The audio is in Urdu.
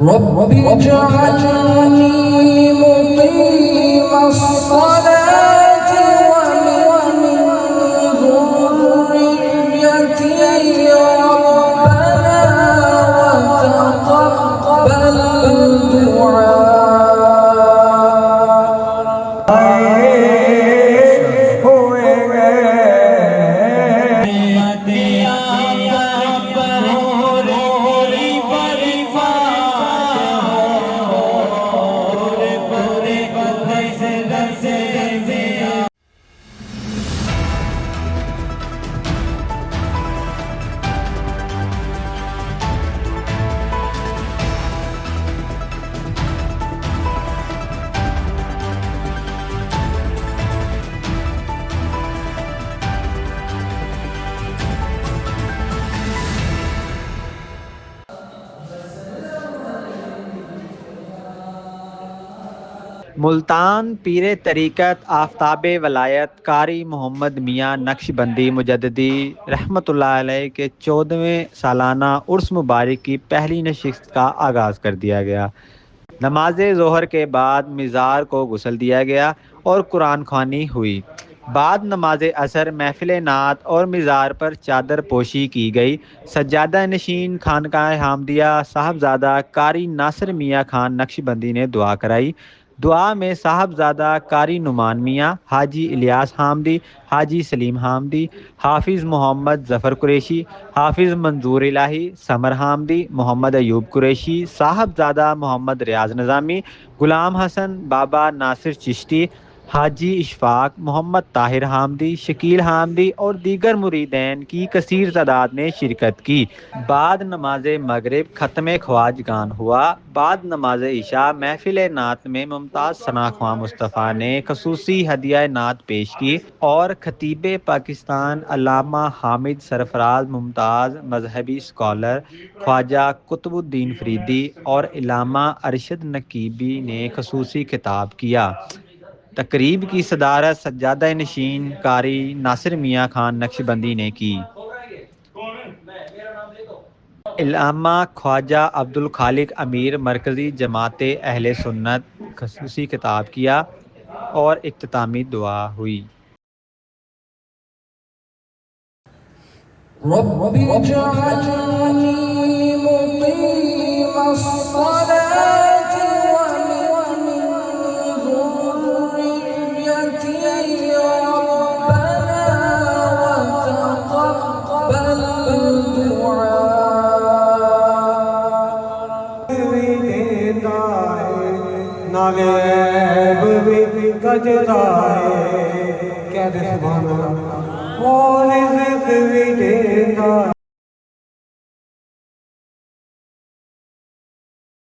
رب اجعلني مقيم الصلاة ومن ذريتي ربنا وتقبل ملتان پیر طریقت آفتاب ولایت قاری محمد میاں نقشبندی مجددی رحمۃ اللہ علیہ کے 14ویں سالانہ عرس مبارک کی پہلی نشست کا آغاز کر دیا گیا۔ نماز ظہر کے بعد مزار کو غسل دیا گیا اور قرآن خوانی ہوئی۔ بعد نماز عصر محفل نعت اور مزار پر چادر پوشی کی گئی۔ سجادہ نشین خانقاہ حامدیہ صاحبزادہ قاری ناصر میاں خان نقشبندی نے دعا کرائی۔ دعا میں صاحبزادہ قاری نعمان میاں، حاجی الیاس حامدی، حاجی سلیم حامدی، حافظ محمد ظفر قریشی، حافظ منظور الہی، سمر حامدی، محمد ایوب قریشی، صاحبزادہ محمد ریاض نظامی، غلام حسن، بابا ناصر چشتی، حاجی اشفاق، محمد طاہر حامدی، شکیل حامدی اور دیگر مریدین کی کثیر تعداد نے شرکت کی۔ بعد نماز مغرب ختم خواجگان ہوا۔ بعد نماز عشاء محفل نعت میں ممتاز ثناء خواں مصطفیٰ نے خصوصی ہدیہ نعت پیش کی اور خطیب پاکستان علامہ حامد سرفراز ممتاز مذہبی اسکالر خواجہ قطب الدین فریدی اور علامہ ارشد نقیبی نے خصوصی خطاب کیا۔ تقریب کی صدارت سجادہ نشین قاری ناصر میاں خان نقشبندی نے کی۔ علامہ خواجہ عبدالخالق امیر مرکزی جماعت اہل سنت خصوصی خطاب کیا اور اختتامی دعا ہوئی۔ رب اجعلني مقيم الصلاة ومن ذريتي ربنا وتقبل ناغیب بھی کجتا ہے کیا دشمن وہ رزق بھی دیتا